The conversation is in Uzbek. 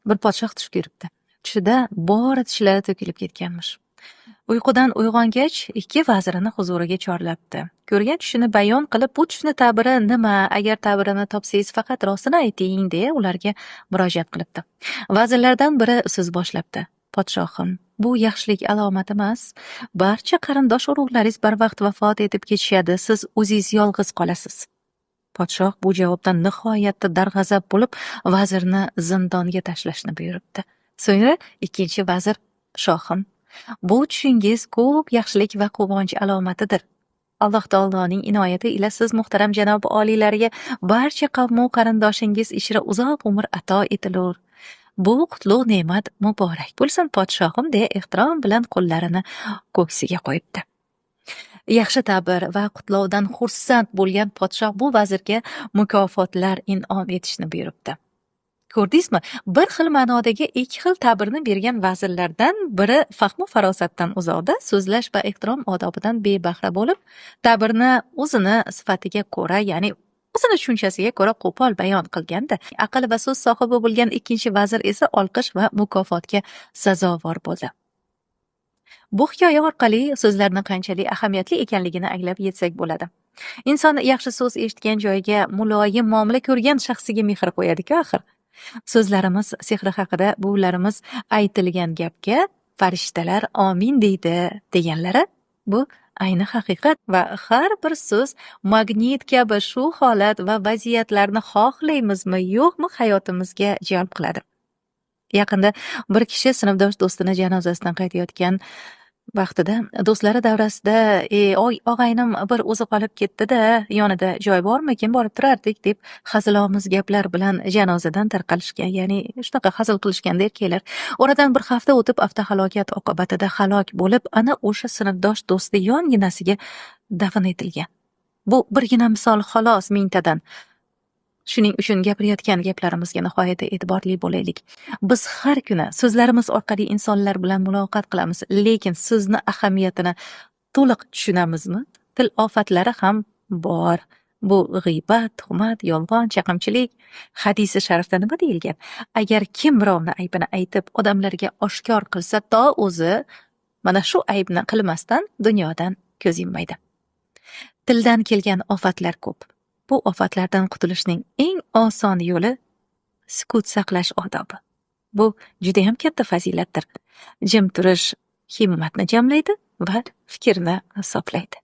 Bir podshoh tush ko'ribdi. Tushida bori tishlari to'kilib ketganmish. Uyqudan uyg'ongach, ikki vazirini huzuriga chorlabdi. Ko'rgan tushini bayon qilib, bu tushni ta'biri nima, agar ta'birini topsangiz faqat rostini ayting, deya ularga murojaat qilibdi. Vazirlardan biri so'z boshlabdi. Podshohim, bu yaxshilik alomati emas. Barcha qarindosh urug'laringiz barvaqt vafot etib ketishadi, siz o'zingiz yolg'iz qolasiz. Podshoh bu javobdan nihoyatda darg'azab bo'lib, vazirni zindonga tashlashni buyuribdi. So'ngra ikkinchi vazir, shohim, bu tushingiz ko'p yaxshilik va quvonch alomatidir. Alloh taoloning inoyati ila siz muhtaram janob oliylariga barcha qavmu qarindoshingiz ichra uzoq umr ato etilur. Bu qutlug' ne'mat muborak bo'lsin podshohim, deya ehtirom bilan qo'llarini ko'ksiga qo'yibdi. Yaxshi ta'bir va qutlovdan xursand bo'lgan podshoh bu vazirga mukofotlar in'om etishni buyuribdi. Ko'rdingizmi? Bir xil ma'nodagi ikki xil ta'birni bergan vazirlardan biri fahmu farosatdan uzoqda, so'zlash va ehtirom odobidan bebahra bo'lib, ta'birni o'zini sifatiga ko'ra, ya'ni o'zini tushunchasiga ko'ra qo'pol bayon qilganda, aql va so'z sohibi bo'lgan ikkinchi vazir esa olqish va mukofotga sazovor bo'ldi. Bu hikoya orqali so'zlarning qanchalik ahamiyatli ekanligini anglab yetsak bo'ladi. Inson yaxshi so'z eshitgan joyga, muloyim muomala ko'rgan shaxsiga mehr qo'yadi-ku axir. So'zlarimiz sehri haqida buvilarimiz aytilgan gapga farishtalar omin deydi deganlari bu ayni haqiqat va har bir so'z magnit kabi shu holat va vaziyatlarni xohlaymizmi yo'qmi hayotimizga jalb qiladi. Yaqinda bir kishi sinfdosh do'stini janozasidan qaytayotgan vaqtida do'stlari davrasida og'aynim bir o'zi qolib ketdi-da, yonida joy bormikin, borib turardik, deb hazilomuz gaplar bilan janozadan tarqalishgan, ya'ni shunaqa hazil qilishganda erkaklar. Oradan bir hafta o'tib avtohalokat oqibatida halok bo'lib, ana o'sha sinfdosh do'sti yonginasiga dafn etilgan. Bu birgina misol xolos mingtadan. Shuning uchun gapirayotgan gaplarimizga nihoyatda e'tiborli bo'laylik. Biz har kuni so'zlarimiz orqali insonlar bilan muloqot qilamiz, lekin so'zni ahamiyatini to'liq tushunamizmi? Til ofatlari ham bor. Bu g'iybat, tuhmat, yolg'on, chaqimchilik. Hadisi sharifda nima deyilgan? Agar kim birovni aybini aytib, odamlarga oshkor qilsa, to o'zi mana shu aybni qilmasdan dunyodan ko'z yummaydi. Tildan kelgan ofatlar ko'p. Bu ofatlardan qutulishning eng oson yo'li sukut saqlash odobi. Bu juda ham katta fazilatdir. Jim turish himmatni jamlaydi va fikrni soplaydi.